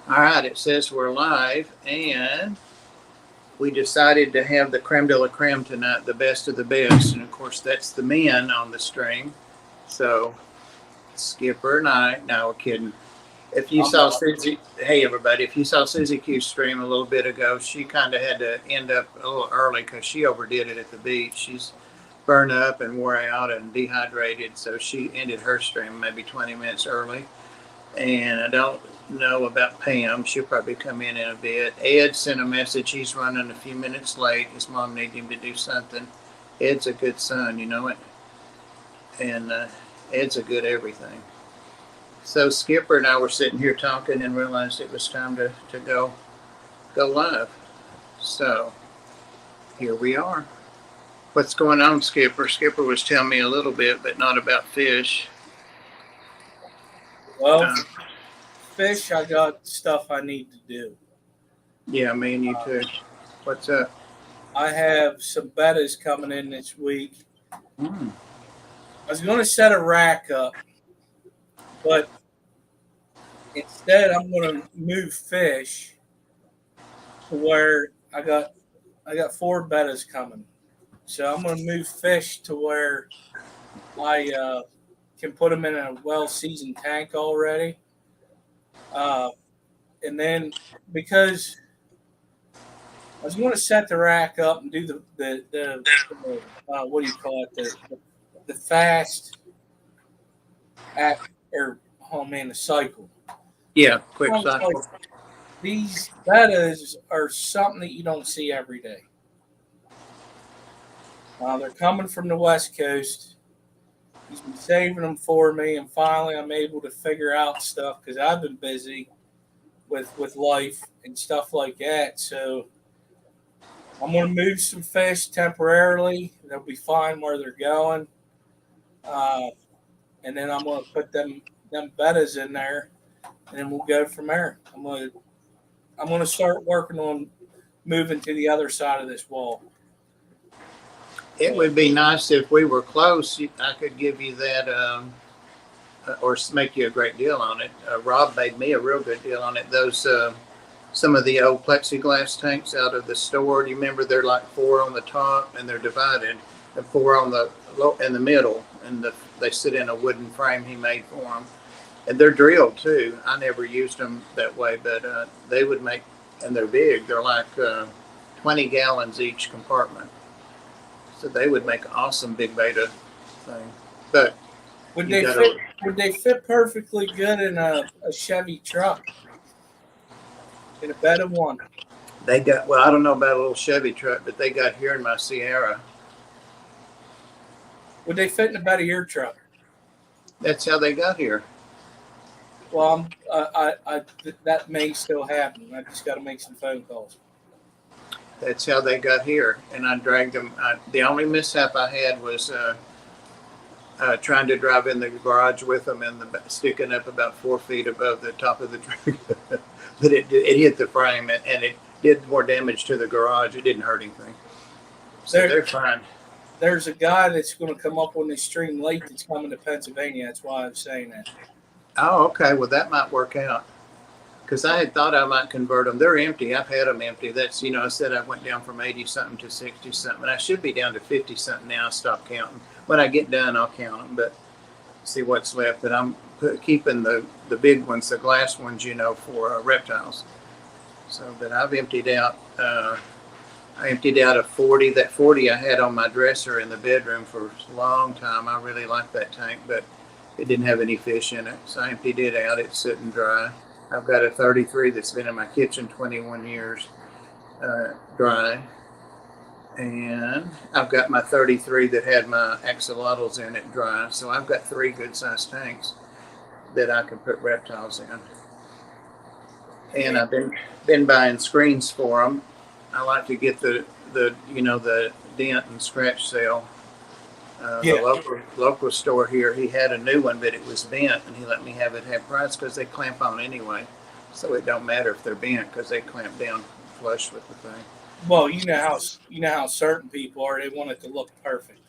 All right, it says we're live, and we decided to have the creme de la creme tonight, the best of the best. And of course, that's the men on the stream. So, Skipper and I, no, we're kidding. If you I'm saw not. Susie, hey everybody, if you saw Susie Q's stream a little bit ago, she kind of had to end up a little early because she overdid it at the beach. She's burned up and wore out and dehydrated, so she ended her stream maybe 20 minutes early. And I don't know about Pam. She'll probably come in a bit. Ed sent a message. He's running a few minutes late. His mom needs him to do something. Ed's a good son, you know it. And Ed's a good everything. So Skipper and I were sitting here talking and realized it was time to go live. So here we are. What's going on, Skipper? Skipper was telling me a little bit, but not about fish. Well, Uh, fish, I got stuff I need to do. yeah, me and you Uh, too. What's up? I have some bettas coming in this week. Mm. I was going to set a rack up, but instead I'm going to move fish to where I got four bettas coming. So I'm going to move fish to where I can put them in a well-seasoned tank already. Uh, and then because I was going to set the rack up and do the what do you call it, the fast at or oh man, the cycle. Yeah, quick Well, it's like cycle. these bettas are something that you don't see every day. They're coming from the west coast. He's been saving them for me, and finally I'm able to figure out stuff because I've been busy with life and stuff like that. So I'm going to move some fish temporarily. They'll be fine where they're going, uh, and then I'm going to put them bettas in there, and then we'll go from there. I'm going to start working on moving to the other side of this wall. It So, would be nice if we were close. I could give you that, or make you a great deal on it. Rob made me a real good deal on it. Those some of the old plexiglass tanks out of the store. Do you remember? They're like four on the top, and they're divided, and four on the in the middle, and they sit in a wooden frame he made for them. And they're drilled too. I never used them that way, but they would make, and they're big. They're like 20 gallons each compartment. So they would make an awesome big beta thing. But would you they got fit? to, Would they fit perfectly good in a Chevy truck in a bed of one? they got, well, I don't know about a little Chevy truck, but they got here in my Sierra. Would they fit in the bed of your truck? That's how they got here. Well, that may still happen. I just got to make some phone calls. That's how they got here. And I dragged them. The only mishap I had was trying to drive in the garage with them and sticking up about 4 feet above the top of the truck. But it hit the frame and it did more damage to the garage. It didn't hurt anything. So There, they're fine. there's a guy that's going to come up on this stream late that's coming to Pennsylvania. That's why I'm saying that. Oh, okay. Well, that might work out. Because I had thought I might convert them. They're empty. I've had them empty. That's, I said I went down from 80 something to 60 something. I should be down to 50 something now. I stopped counting. When I get done, I'll count them, but see what's left. But I'm keeping the big ones, the glass ones, for reptiles. So, but I've emptied out. I emptied out a 40. That 40 I had on my dresser in the bedroom for a long time. I really liked that tank, but it didn't have any fish in it. So I emptied it out. It's sitting dry. I've got a 33 that's been in my kitchen 21 years, dry. And I've got my 33 that had my axolotls in it dry. So I've got three good sized tanks that I can put reptiles in. And I've been buying screens for them. I like to get the dent and scratch sale. The Yeah, local store here, he had a new one, but it was bent, and he let me have it half price because they clamp on anyway. So it don't matter if they're bent because they clamp down flush with the thing. well, you know how certain people are. They want it to look perfect.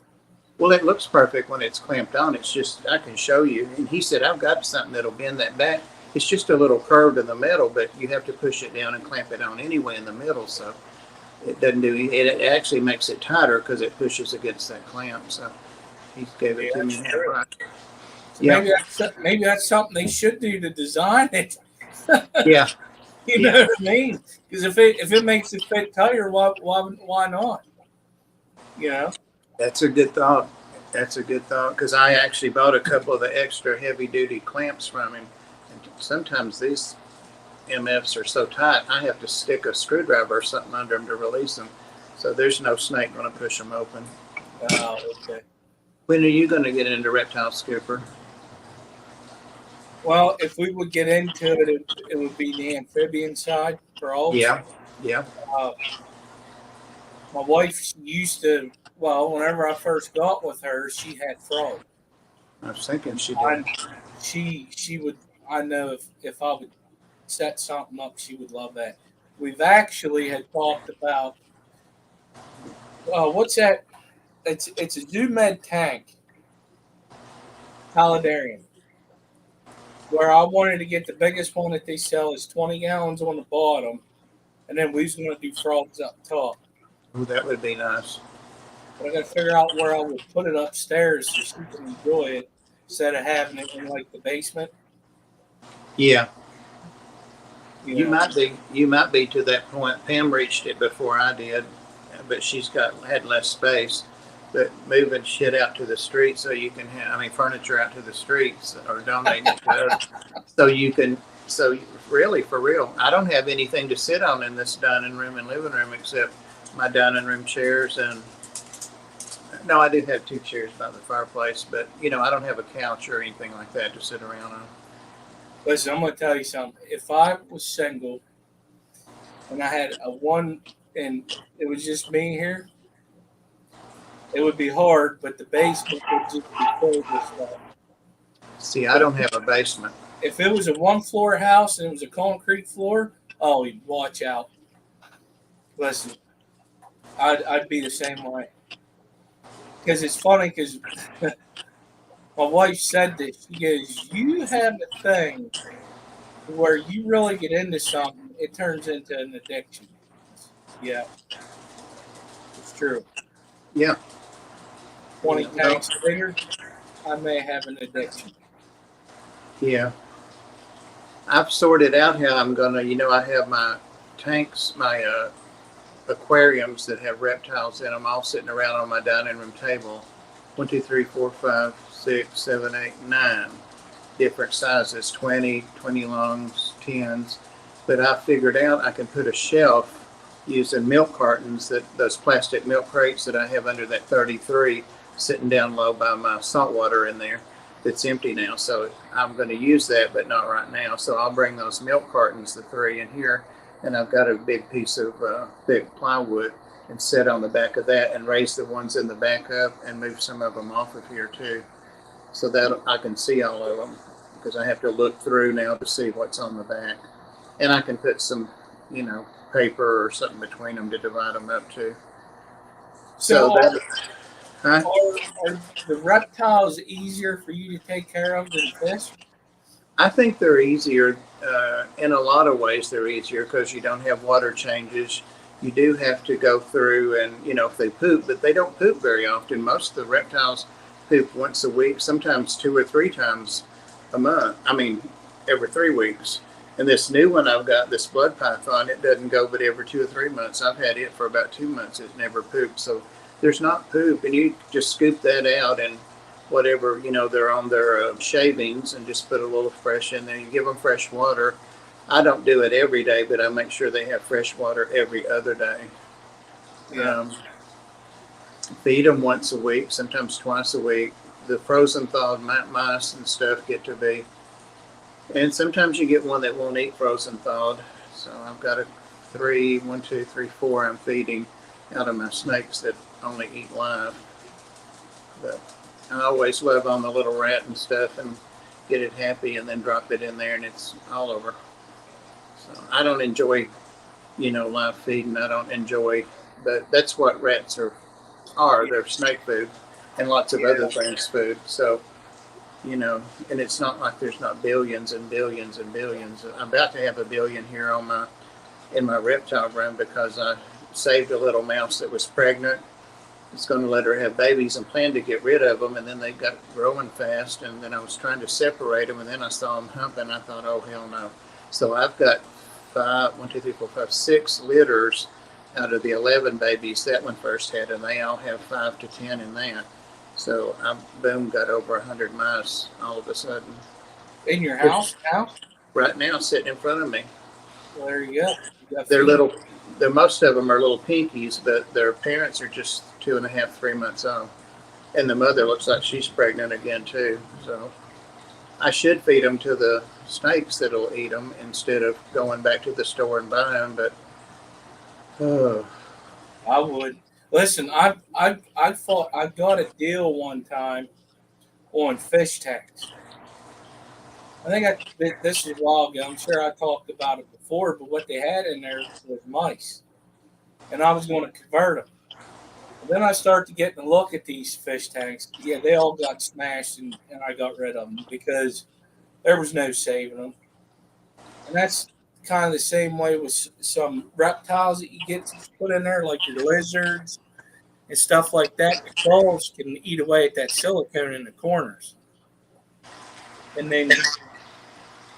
Well, it looks perfect when it's clamped on. It's just I can show you. And he said I've got something that'll bend that back. It's just a little curved in the middle, but you have to push it down and clamp it on anyway in the middle. So it doesn't do it. Actually makes it tighter because it pushes against that clamp. So he gave it to me half right. So maybe that's something they should do to design it. Yeah. You know what I mean? Because if it makes it fit tighter, why not? You know. That's a good thought. That's a good thought because I actually bought a couple of the extra heavy duty clamps from him. And sometimes these MFs are so tight, I have to stick a screwdriver or something under them to release them. So there's no snake going to push them open. Oh, okay. When are you going to get into reptile skipper? Well, if we would get into it, it would be the amphibian side for all. Yeah. My wife used to. Well, whenever I first got with her, she had frog. I was thinking she did. She would. I know if I would set something up, she would love that. We've actually had talked about what's that? It's a Zoo Med tank, Paludarium, where I wanted to get the biggest one that they sell is 20 gallons on the bottom, and then we was going to do frogs up top. Oh, that would be nice. But I got to figure out where I would put it upstairs so she can enjoy it instead of having it in like the basement. Yeah. You might be to that point. Pam reached it before I did, but she's had less space. But moving shit out to the street so you can have, furniture out to the streets or donating it to others. So really, for real, I don't have anything to sit on in this dining room and living room except my dining room chairs no, I do have 2 chairs by the fireplace, but I don't have a couch or anything like that to sit around on. Listen, I'm going to tell you something. If I was single and I had a one and it was just me here, it would be hard, but the basement would just be filled with stuff. See, I don't have a basement. If it was a 1-floor house and it was a concrete floor, oh, you'd watch out. Listen, I'd be the same way. Because it's funny because my wife said this. She goes, you have a thing where you really get into something, it turns into an addiction. Yeah. It's true. Yeah. 20 tanks later, I may have an addiction. Yeah. I've sorted out how I'm going to, I have my tanks, my aquariums that have reptiles in them all sitting around on my dining room table. 1, 2, 3, 4, 5, 6, 7, 8, 9 different sizes, 20 longs, 10s. But I figured out I can put a shelf using milk cartons, those plastic milk crates that I have under that 33 sitting down low by my salt water in there that's empty now. So I'm going to use that, but not right now. So I'll bring those milk cartons, the 3 in here, and I've got a big piece of thick plywood and set on the back of that and raise the ones in the back up and move some of them off of here too. So that I can see all of them because I have to look through now to see what's on the back. And I can put some, paper or something between them to divide them up too. Are the reptiles easier for you to take care of than fish? I think they're easier. In a lot of ways, they're easier because you don't have water changes. You do have to go through and, if they poop, but they don't poop very often. Most of the reptiles poop once a week, sometimes 2 or 3 times a month. Every 3 weeks. And this new one I've got, this blood python, it doesn't go but every 2 or 3 months. I've had it for about 2 months. It never poops. So there's not poop, and you just scoop that out and whatever, they're on their shavings and just put a little fresh in there. You give them fresh water. I don't do it every day, but I make sure they have fresh water every other day. Yeah. Feed them once a week, sometimes twice a week. The frozen thawed mice and stuff get to be, and sometimes you get one that won't eat frozen thawed. So I've got 1, 2, 3, 4 I'm feeding out of my snakes that only eat live. But I always love on the little rat and stuff and get it happy and then drop it in there and it's all over. So I don't enjoy, live feeding. I don't enjoy, but that's what rats are. They're snake food and lots of other things food. So you know, and it's not like there's not billions and billions and billions. I'm about to have a billion here on in my reptile room because I saved a little mouse that was pregnant. It's going to let her have babies and planned to get rid of them, and then they got growing fast, and then I was trying to separate them, and then I saw them humping. I thought, oh hell no! So I've got 6 litters out of the 11 babies that one first had, and they all have 5 to 10 in that. So I boom got over 100 mice all of a sudden. In your house now? Right now, sitting in front of me. Well, there you go. They're little. Most of them are little pinkies, but their parents are just 2.5, 3 months old, and the mother looks like she's pregnant again too. So I should feed them to the snakes that'll eat them instead of going back to the store and buying them. But I would listen. I got a deal one time on fish tanks. I think this is a while ago. I'm sure I talked about it before, but what they had in there was mice, and I was going to convert them. And then I started getting a look at these fish tanks. Yeah, they all got smashed, and I got rid of them because there was no saving them. And that's kind of the same way with some reptiles that you get put in there, like your lizards and stuff like that. The trolls can eat away at that silicone in the corners. And then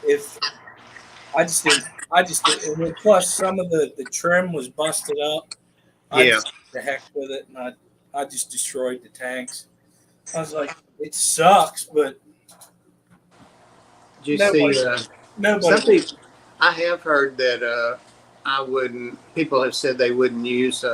if I just didn't, and plus some of the trim was busted up. I just the heck with it, and I just destroyed the tanks. I was like, it sucks, but nobody. I have heard that people have said they wouldn't use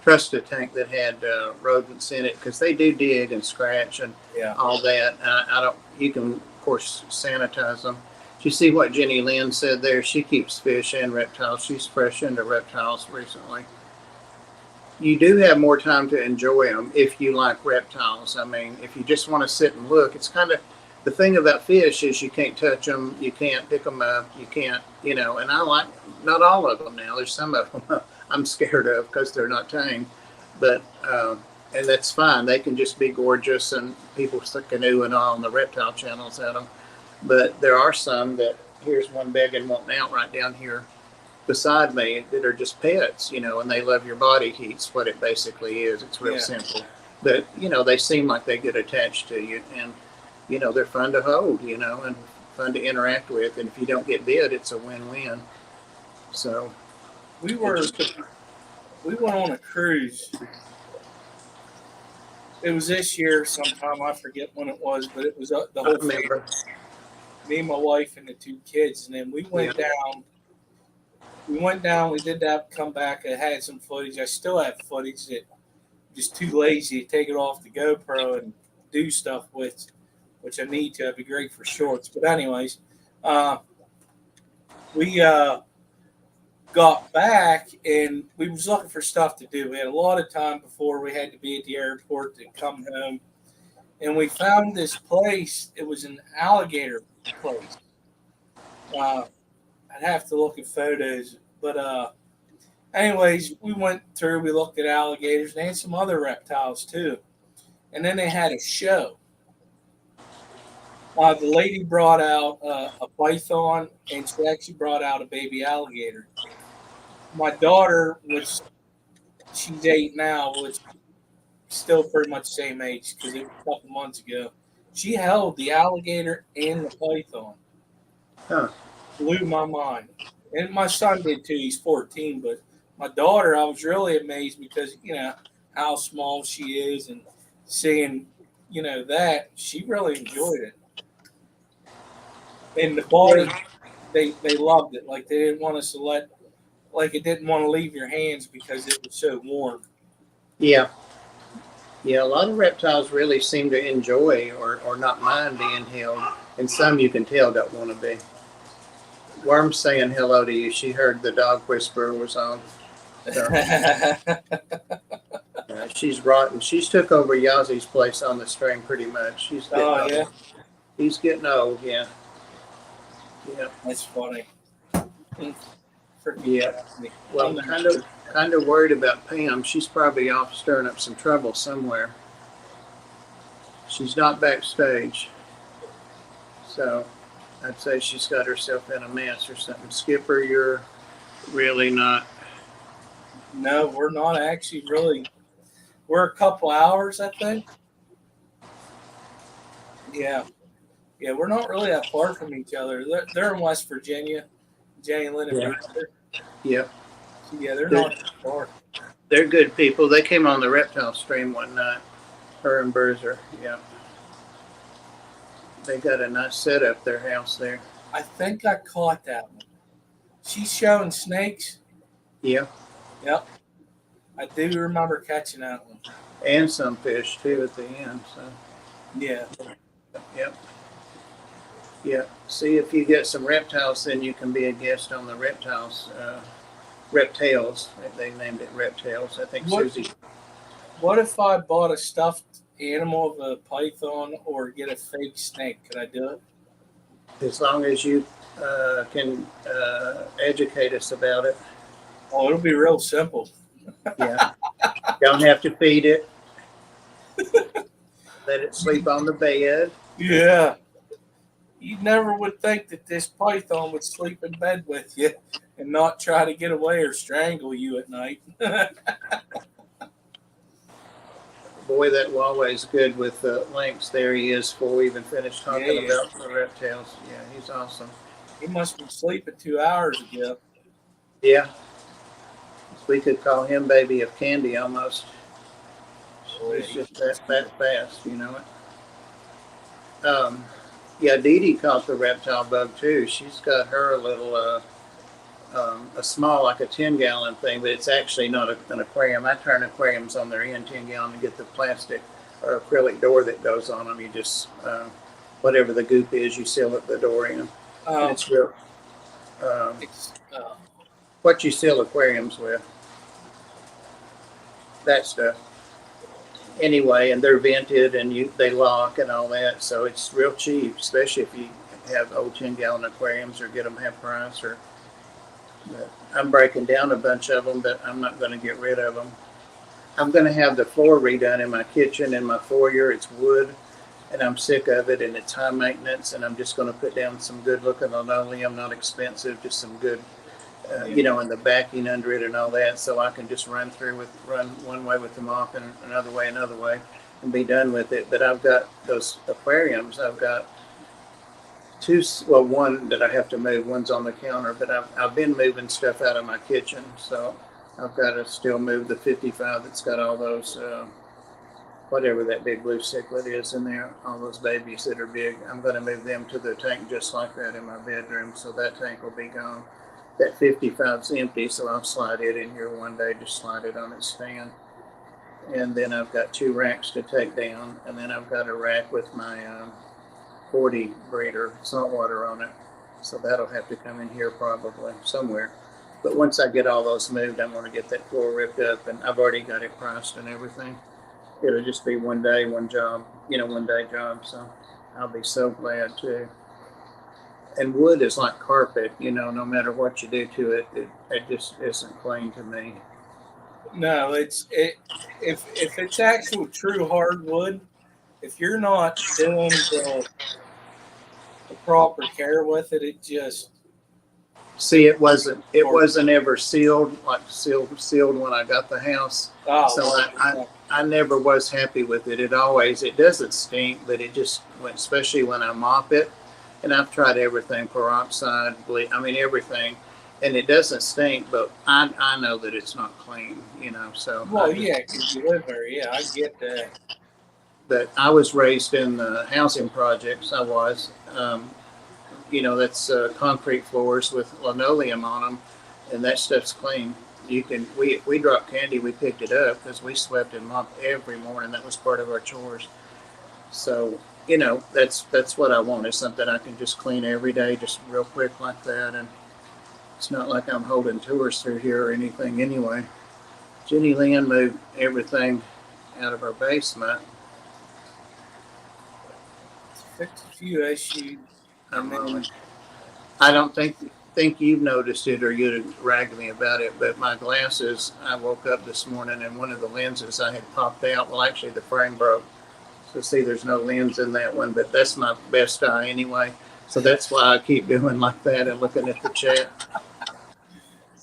trust a tank that had rodents in it because they do dig and scratch and all that. I don't. You can of course sanitize them. Did you see what Jenny Lynn said there? She keeps fish and reptiles. She's fresh into reptiles recently. You do have more time to enjoy them if you like reptiles. I mean, if you just want to sit and look, it's kind of the thing about fish is you can't touch them, you can't pick them up, you can't, and I like not all of them now. There's some of them I'm scared of because they're not tame, but and that's fine. They can just be gorgeous, and people stick canoeing on the reptile channels at them. But there are some that here's one begging wanting out right down here beside me that are just pets, and they love your body heat's what it basically is. It's real simple. But, they seem like they get attached to you, and, they're fun to hold, and fun to interact with. And if you don't get bit, it's a win-win. So we went on a cruise. It was this year sometime. I forget when it was, but it was the whole family. Me, my wife, and the 2 kids. And then we went down. We did that, come back. I had some footage. I still have footage that I'm just too lazy to take it off the GoPro and do stuff with, which I need to. It'd be great for shorts. But anyways, we got back and we was looking for stuff to do. We had a lot of time before we had to be at the airport to come home. And we found this place. It was an alligator place. I'd have to look at photos, but anyways, we went through. We looked at alligators. They had some other reptiles too, and then they had a show. The lady brought out a python, and she actually brought out a baby alligator. My daughter she's 8 now, was still pretty much the same age because it was a couple months ago. She held the alligator and the python. Huh. Blew my mind. And my son did too. He's 14. But my daughter, I was really amazed because, how small she is and seeing, that. She really enjoyed it. And the boys, they loved it. Like, they didn't want us to it didn't want to leave your hands because it was so warm. Yeah. Yeah, a lot of reptiles really seem to enjoy or not mind being held. And some you can tell don't want to be. Worm's saying hello to you. She heard the dog whisperer was on. So, she's rotten. She's took over Yazi's place on the string pretty much. She's getting old. Yeah. He's getting old, yeah. Yeah. That's funny. Yeah. Well, I'm kind of worried about Pam. She's probably off stirring up some trouble somewhere. She's not backstage. So I'd say she's got herself in a mess or something. Skipper, you're really not. No, we're not actually really. We're a couple hours, I think. Yeah. Yeah, we're not really that far from each other. They're in West Virginia. Jenny Lynn and Yeah. Brewster. Yep. So yeah, they're not that far. They're good people. They came on the reptile stream one night. Her and Bruiser. Yeah. They got a nice setup, their house there. I think I caught that one. She's showing snakes. Yeah. Yep. I do remember catching that one. And some fish too at the end. So Yeah. yep. Yeah. See if you get some reptiles, then you can be a guest on the reptiles. Reptiles. They named it reptiles. I think Susie. What if I bought a stuffed animal of a python or get a fake snake? Could I do it? As long as you can educate us about it. Oh, it'll be real simple. Yeah. Don't have to feed it. Let it sleep on the bed. Yeah. You never would think that this python would sleep in bed with you and not try to get away or strangle you at night. Boy, that Huawei's good with links. There he is before we even finished talking about the reptiles. Yeah, he's awesome. He must have been sleeping 2 hours ago. Yeah. We could call him baby of candy almost. It's just that fast, you know it. Yeah, Dee Dee caught the reptile bug too. She's got her a little, a small, like a 10-gallon thing, but it's actually not an aquarium. I turn aquariums on their end 10-gallon to get the plastic or acrylic door that goes on them. You just, whatever the goop is, you seal it the door in. It's real. What you seal aquariums with. That stuff. Anyway, and they're vented and they lock and all that, so it's real cheap, especially if you have old 10-gallon aquariums or get them half price. But I'm breaking down a bunch of them, but I'm not going to get rid of them. I'm going to have the floor redone in my kitchen and my foyer. It's wood, and I'm sick of it, and it's high maintenance, and I'm just going to put down some good-looking linoleum, not expensive, just some good, and the backing under it and all that, so I can just run one way with the mop and another way, and be done with it. But I've got those aquariums. I've got one that I have to move. One's on the counter, but I've been moving stuff out of my kitchen, so I've got to still move the 55 that's got all those, whatever that big blue cichlid is in there, all those babies that are big. I'm going to move them to the tank just like that in my bedroom, so that tank will be gone. That 55's empty, so I'll slide it in here one day, just slide it on its stand. And then I've got 2 racks to take down, and then I've got a rack with my 40 breeder saltwater on it. So that'll have to come in here probably somewhere. But once I get all those moved, I'm going to get that floor ripped up, and I've already got it priced and everything. It'll just be one day, one job, one day job. So I'll be so glad too. And wood is like carpet, no matter what you do to it, it just isn't clean to me. No, if it's actual true hardwood, if you're not doing the proper care with it, it just. See, it wasn't ever sealed when I got the house. Oh, so I never was happy with it. It doesn't stink, but it just, especially when I mop it. And I've tried everything, peroxide, everything, and it doesn't stink, but I know that it's not clean, so. Well, yeah, because you live there, yeah, I get that. But I was raised in the housing projects, I was. That's concrete floors with linoleum on them, and that stuff's clean. We dropped candy, we picked it up, because we swept and mopped every morning. That was part of our chores. So, that's what I want, is something I can just clean every day, just real quick like that. And it's not like I'm holding tours through here or anything anyway. Jenny Lynn moved everything out of our basement. Fixed a few issues. I don't think you've noticed it, or you'd have ragged me about it, but my glasses, I woke up this morning and one of the lenses I had popped out. Well, actually the frame broke. So see, there's no lens in that one, but that's my best eye anyway. So that's why I keep doing like that and looking at the chat.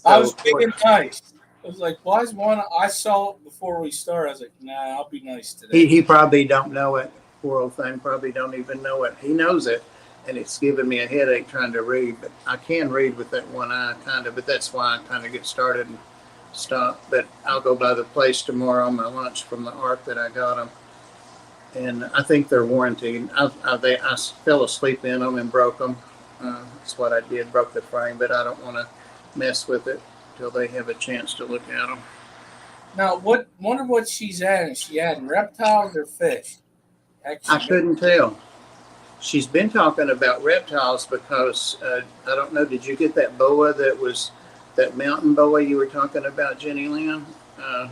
I So, was being nice. I was like, why is one? I saw it before we started. I was like, nah, I'll be nice today. he probably don't know it. Poor old thing probably don't even know it. He knows it, and it's giving me a headache trying to read. But I can read with that one eye, kind of. But that's why I kind of get started and stop. But I'll go by the place tomorrow on my lunch from the ARC that I got them, and I think they're warranted. I fell asleep in them and broke them. That's what I did, broke the frame. But I don't want to mess with it till they have a chance to look at them. Now, wonder what she's adding. Is she adding reptiles or fish? I couldn't tell. She's been talking about reptiles because I don't know. Did you get that boa that was that mountain boa you were talking about, Jenny Lynn?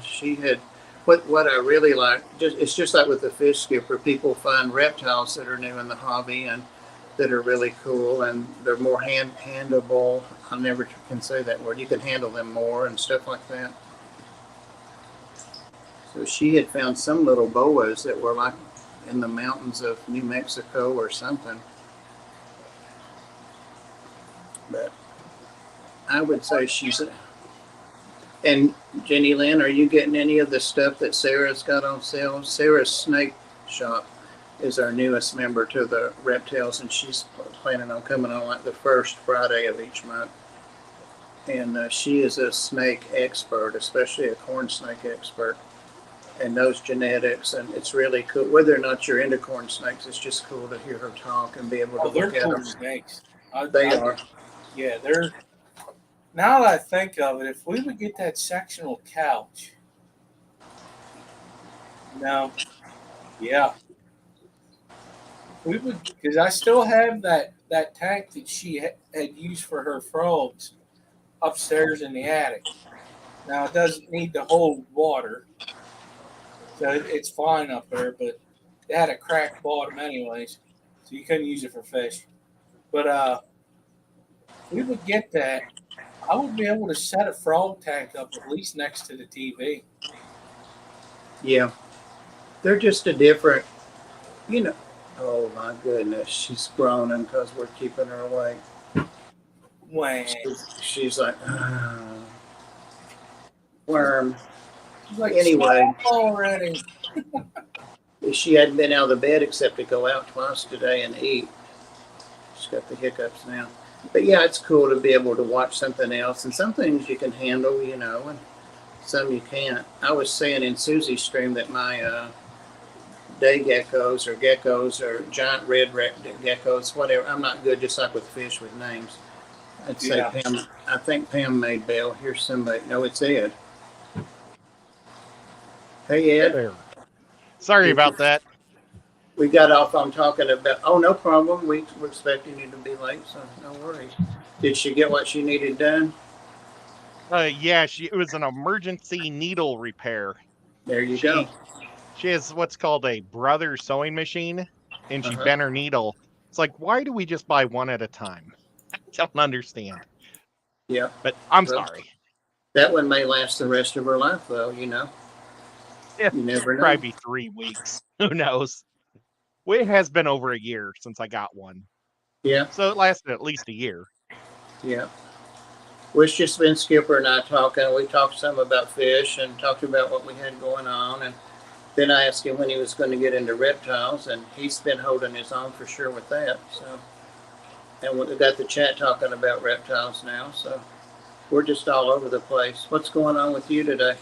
She had what I really like. It's just like with the fish skipper. People find reptiles that are new in the hobby and that are really cool, and they're more handleable. I never can say that word. You can handle them more and stuff like that. So she had found some little boas that were like in the mountains of New Mexico or something. But I would say she's and Jenny Lynn, are you getting any of the stuff that Sarah's got on sale? Sarah's Snake Shop is our newest member to the Reptiles, and she's planning on coming on like the first Friday of each month. And she is a snake expert, especially a corn snake expert, and knows genetics, and it's really cool. Whether or not you're into corn snakes, it's just cool to hear her talk and be able to look at them. Snakes. They are. Yeah, they're. Now that I think of it, if we would get that sectional couch, no, yeah, we would, because I still have that tank that she had used for her frogs upstairs in the attic. Now it doesn't need to hold water, so it's fine up there, but it had a cracked bottom anyways, so you couldn't use it for fish. But we would get that. I would be able to set a frog tank up at least next to the TV. Yeah, they're just a different, you know. Oh my goodness, she's groaning because we're keeping her awake. When She's like, worm. she's like, Anyway, already. she hadn't been out of the bed except to go out twice today and eat. She's got the hiccups now. But yeah, it's cool to be able to watch something else, and some things you can handle, you know, and some you can't. I was saying in Susie's stream that my day geckos or giant red geckos, whatever. I'm not good, just like with fish with names. I'd say Pam. I think Pam made Bell. Here's somebody. No, it's Ed. Hey, Ed. There. Sorry about that. We got off on talking about. Oh, no problem. We were expecting you to be late, so no worries. Did she get what she needed done? Yeah, it was an emergency needle repair. There you go. She has what's called a brother sewing machine, and she bent her needle. It's like, why do we just buy one at a time? I don't understand. Yeah. But I'm sorry. That one may last the rest of her life, though, you know. Yeah, you never know. Probably 3 weeks. Who knows? Well, it has been over a year since I got one. Yeah. So it lasted at least a year. Yeah. Well, it's just been Skipper and I talking. We talked some about fish and talked about what we had going on. And then I asked him when he was going to get into reptiles, and he's been holding his own for sure with that. So, and we got the chat talking about reptiles now. So we're just all over the place. What's going on with you today?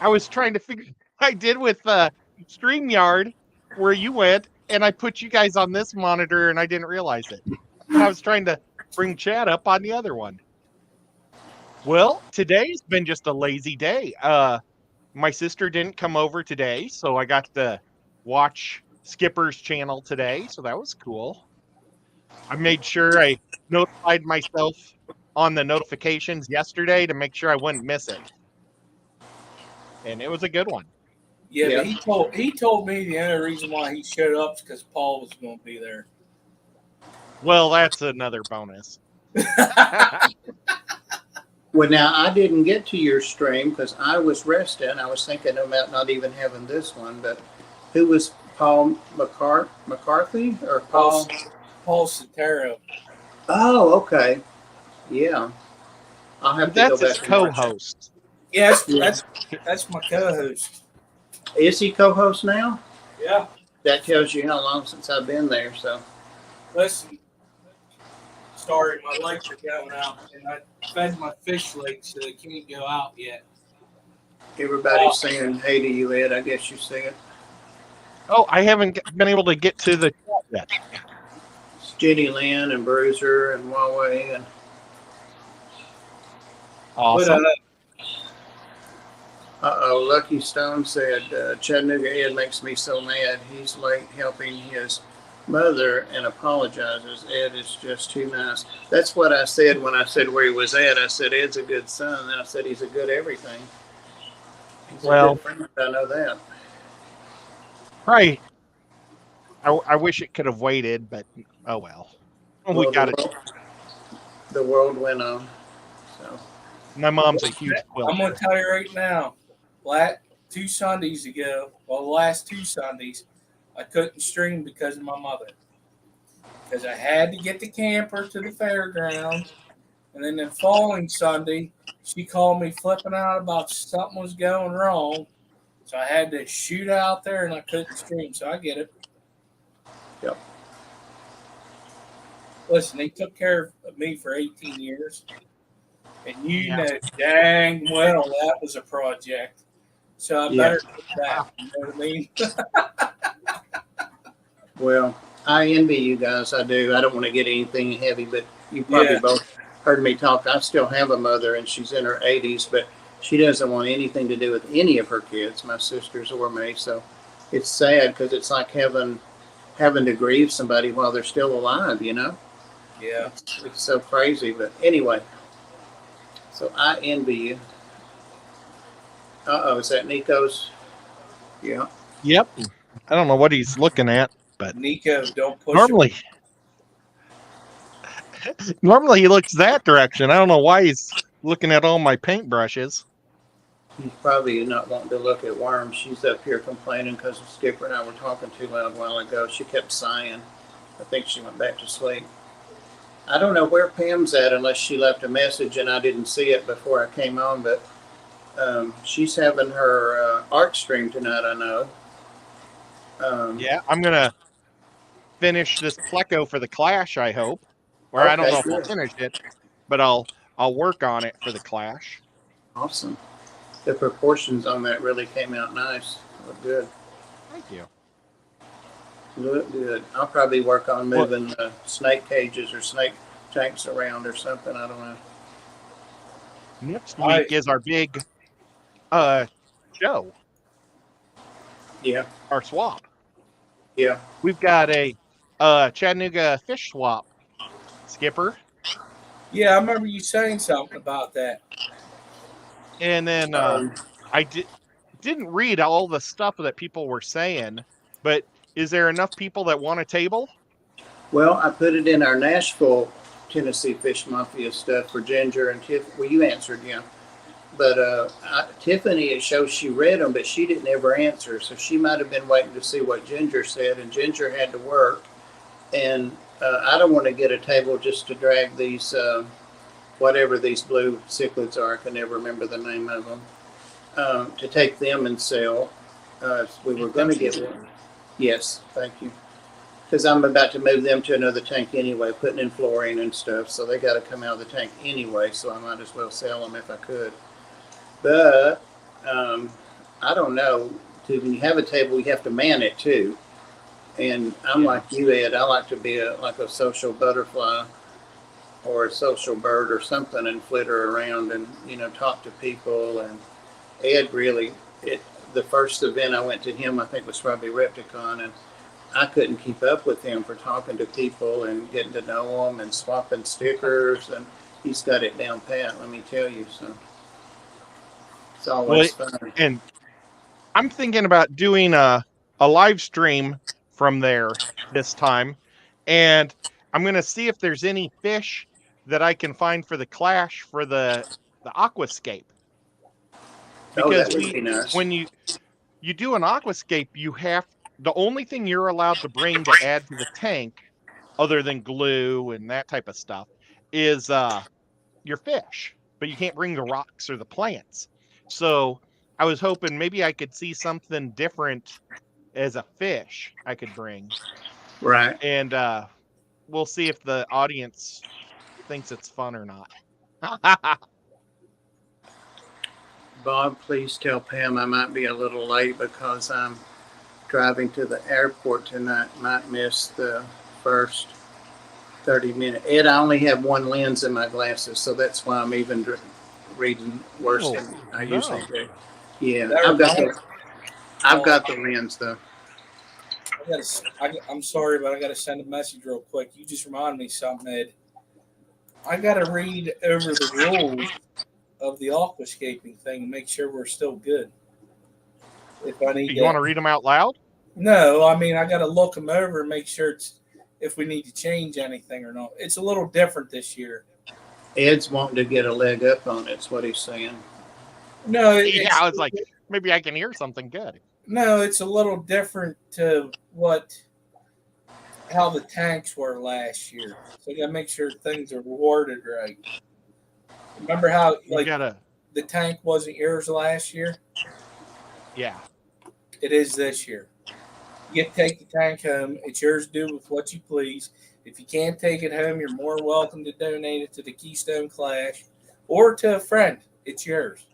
I was trying to figure I did with StreamYard where you went, and I put you guys on this monitor and I didn't realize it. And I was trying to bring chat up on the other one. Well, today's been just a lazy day. My sister didn't come over today, so I got to watch Skipper's channel today, so that was cool. I made sure I notified myself on the notifications yesterday to make sure I wouldn't miss it. And it was a good one. Yeah, but he told me the only reason why he showed up is because Paul was going to be there. Well, that's another bonus. Well, now I didn't get to your stream because I was resting. I was thinking about not even having this one. But who was Paul McCarthy or Paul? Paul Sotero. Oh, okay. Yeah. I'll have to go That's his back and watch it. co-host. Yes, Yeah. that's my co-host. Is he co-host now? Yeah. That tells you how long since I've been there. So Listen, sorry, my legs are going out, and I fed my fish legs so they can't go out yet. everybody's saying hey to you, Ed. I guess you see it. Oh, I haven't been able to get to the chat yet. It's Jenny Lynn and Bruiser and Huawei and Awesome. uh-oh, Lucky Stone said Chattanooga Ed makes me so mad. He's late helping his mother and apologizes. Ed is just too nice. That's what I said when I said where he was at. I said Ed's a good son. Then I said he's a good everything. He's a good friend. I know that. Right. I wish it could have waited, but oh well. We got it. The world went on. So My mom's a huge quilter. I'm going to tell you right now, the last two Sundays, I couldn't stream because of my mother. Because I had to get the camper to the fairgrounds. And then the following Sunday, she called me flipping out about something was going wrong. So I had to shoot out there and I couldn't stream. So I get it. Yep. Listen, they took care of me for 18 years. And you know dang well that was a project. So I better get back. You know what I mean? Well, I envy you guys. I do. I don't want to get anything heavy, but you probably both heard me talk. I still have a mother, and she's in her 80s, but she doesn't want anything to do with any of her kids, my sisters or me. So it's sad because it's like having to grieve somebody while they're still alive, you know? Yeah. It's so crazy. But anyway, so I envy you. Uh-oh, is that Nico's? Yeah. Yep. I don't know what he's looking at, but Nico, don't push normally he looks that direction. I don't know why he's looking at all my paintbrushes. He's probably not wanting to look at Worm. She's up here complaining because Skipper and I were talking too loud a while ago. She kept sighing. I think she went back to sleep. I don't know where Pam's at unless she left a message and I didn't see it before I came on, but she's having her art stream tonight, I know. Yeah, I'm going to finish this Pleco for the Clash, I hope. Or I don't know if I'll finish it, but I'll work on it for the Clash. Awesome. The proportions on that really came out nice. Look good. Thank you. Look good. I'll probably work on moving snake cages or snake tanks around or something. I don't know. Next week is our big show. Yeah. Our swap. Yeah. We've got a Chattanooga fish swap, Skipper. Yeah, I remember you saying something about that. And then I didn't read all the stuff that people were saying, but is there enough people that want a table? Well, I put it in our Nashville, Tennessee Fish Mafia stuff for Ginger and Tiff. Well, you answered, yeah. But Tiffany, it shows she read them, but she didn't ever answer. So she might have been waiting to see what Ginger said, and Ginger had to work. And I don't want to get a table just to drag these, whatever these blue cichlids are. I can never remember the name of them. To take them and sell. We were going to get one. Yes, thank you. Because I'm about to move them to another tank anyway, putting in fluorine and stuff. So they got to come out of the tank anyway. So I might as well sell them if I could. But I don't know. When you have a table, you have to man it too. And I'm like you, Ed. I like to be like a social butterfly or a social bird or something and flitter around and talk to people. And Ed really, the first event I went to him, I think was probably Repticon, and I couldn't keep up with him for talking to people and getting to know them and swapping stickers. And he's got it down pat, let me tell you. So. It's always fun. And I'm thinking about doing a live stream from there this time. And I'm going to see if there's any fish that I can find for the Clash for the aquascape. Because that would be nice. When you do an aquascape, the only thing you're allowed to bring to add to the tank other than glue and that type of stuff, is your fish, but you can't bring the rocks or the plants. So I was hoping maybe I could see something different as a fish I could bring, Right. and we'll see if the audience thinks it's fun or not. Bob, please tell Pam I might be a little late because I'm driving to the airport tonight. Might miss the first 30 minutes. Ed, I only have one lens in my glasses, so that's why I'm even reading worse Oh, than I no. usually do. Yeah, That I've got the lens though. I'm sorry, but I got to send a message real quick. You just reminded me something, Ed. I got to read over the rules of the aquascaping thing and make sure we're still good. If I need You want to read them out loud? No, I mean I got to look them over and make sure if we need to change anything or not. It's a little different this year. Ed's wanting to get a leg up on it. That's what he's saying. No, Yeah, I was like, maybe I can hear something good. No, it's a little different to how the tanks were last year. So you got to make sure things are worded right. Remember how the tank wasn't yours last year? Yeah. It is this year. You get to take the tank home. It's yours to do with what you please. If you can't take it home, you're more welcome to donate it to the Keystone Clash or to a friend. It's yours.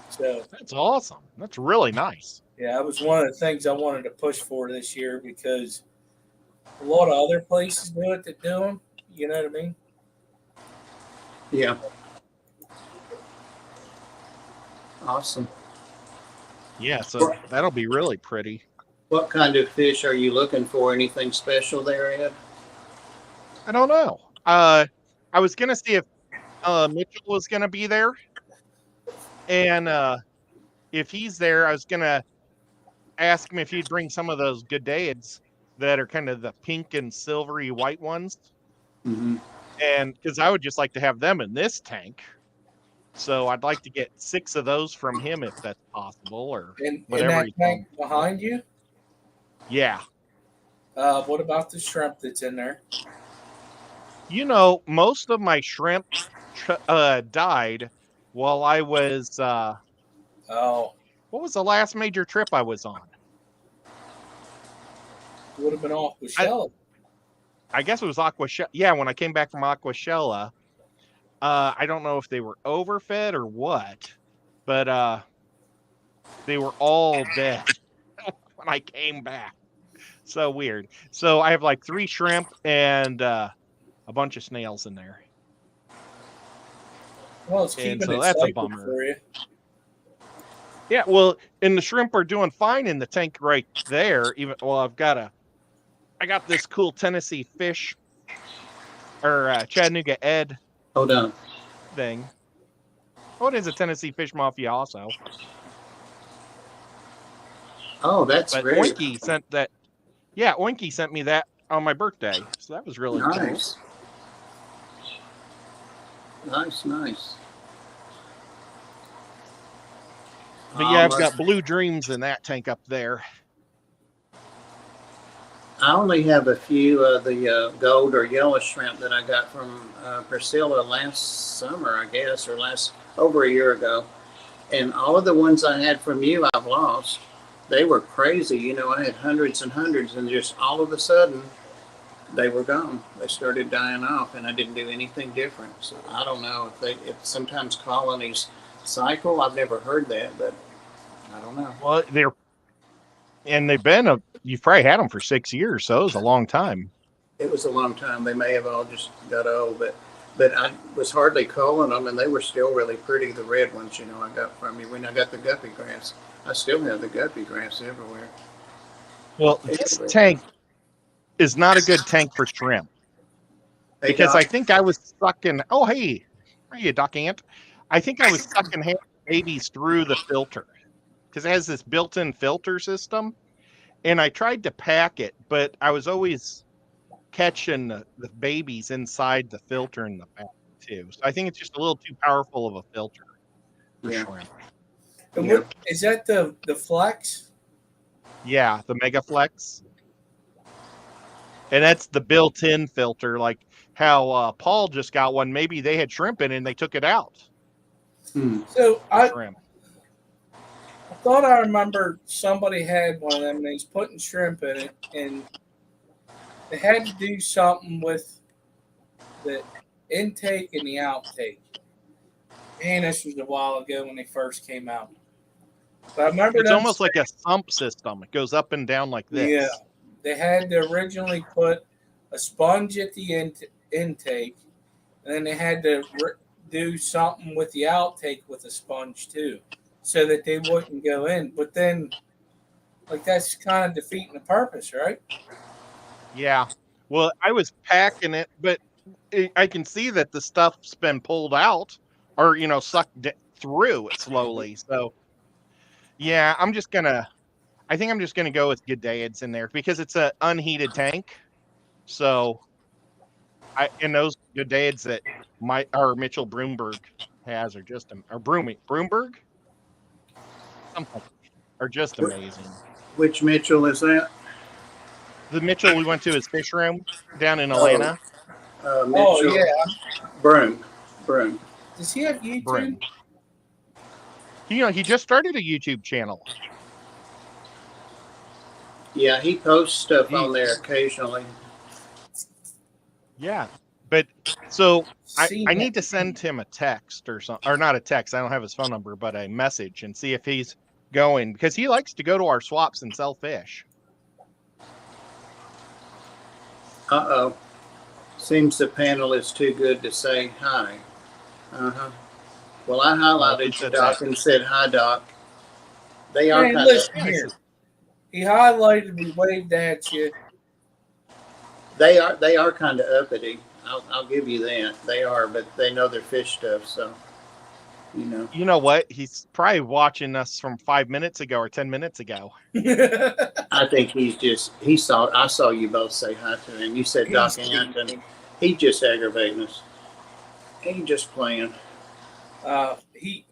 So that's awesome. That's really nice. Yeah, that was one of the things I wanted to push for this year because a lot of other places do it that do them. You know what I mean? Yeah. Awesome. Yeah, so that'll be really pretty. What kind of fish are you looking for? Anything special there, Ed? I don't know. I was going to see if Mitchell was going to be there. And if he's there, I was going to ask him if he'd bring some of those Goodaids that are kind of the pink and silvery white ones. Mm-hmm. And because I would just like to have them in this tank. So I'd like to get 6 of those from him if that's possible, or whatever. In that tank behind you? Yeah. What about the shrimp that's in there? You know, most of my shrimp died while I was. What was the last major trip I was on? Would have been Aquashella. I guess it was Aquashella. Yeah, when I came back from Aquashella. I don't know if they were overfed or what, but they were all dead when I came back. So weird. So I have like 3 shrimp and a bunch of snails in there. Well, it's keeping so it that's a cycled bummer for you. Yeah, well, and the shrimp are doing fine in the tank right there. I got this cool Tennessee fish or Chattanooga Ed. Hold on. Thing. Oh, it is a Tennessee Fish Mafia also. Oh, that's great. Oinky sent that. Yeah, Oinky sent me that on my birthday, so that was really nice. Cool. Nice. But yeah, I've got blue dreams in that tank up there. I only have a few of the gold or yellow shrimp that I got from Priscilla last summer, I guess, or over a year ago. And all of the ones I had from you, I've lost. They were crazy. You know, I had hundreds and hundreds, and just all of a sudden, they were gone. They started dying off, and I didn't do anything different. So I don't know if sometimes colonies cycle. I've never heard that, but I don't know. Well, you've probably had them for 6 years, so it was a long time. It was a long time. They may have all just got old, but I was hardly culling them, and they were still really pretty. The red ones, you know, I got from you when I got the guppy grass. I still have the guppy grass everywhere. Well, this tank is not a good tank for shrimp because I think I was sucking. Oh, hey, are you duck ant? I think I was sucking babies through the filter because it has this built-in filter system. And I tried to pack it, but I was always catching the babies inside the filter in the back too. So I think it's just a little too powerful of a filter for shrimp. Yeah. Is that the Flex? Yeah, the Mega Flex. And that's the built-in filter, like how Paul just got one. Maybe they had shrimp in it and they took it out. So The shrimp. I thought I remember somebody had one of them and he's putting shrimp in it, and they had to do something with the intake and the outtake. Man, this was a while ago when they first came out. But I remember It's them almost like a sump system. It goes up and down like this. Yeah, they had to originally put a sponge at the intake, and then they had to do something with the outtake with a sponge too, so that they wouldn't go in. But then, like, that's kind of defeating the purpose, right? Yeah. Well, I was packing it, but I can see that the stuff's been pulled out or, sucked through it slowly. So, yeah, I think I'm just gonna go with G'dads in there because it's an unheated tank. So, and those G'dads that Mitchell Broomberg has are just or Broomberg something are just amazing. Which Mitchell is that? The Mitchell we went to his fish room down in Atlanta. Mitchell. Yeah. Broom. Does he have YouTube? Broom. He just started a YouTube channel. Yeah, he posts stuff on there occasionally. Yeah, but so I need to send him a text or something, or not a text. I don't have his phone number, but a message and see if he's going because he likes to go to our swaps and sell fish. Seems the panel is too good to say hi. Well, I highlighted you, Doc, and said hi, Doc. They are kind of. Here. He highlighted me, waved at you. They are kind of uppity. I'll give you that. They are, but they know their fish stuff, so You know what? He's probably watching us from 5 minutes ago or 10 minutes ago. I think I saw you both say hi to him. You said Doc Anton. He's just aggravating us. He's just playing.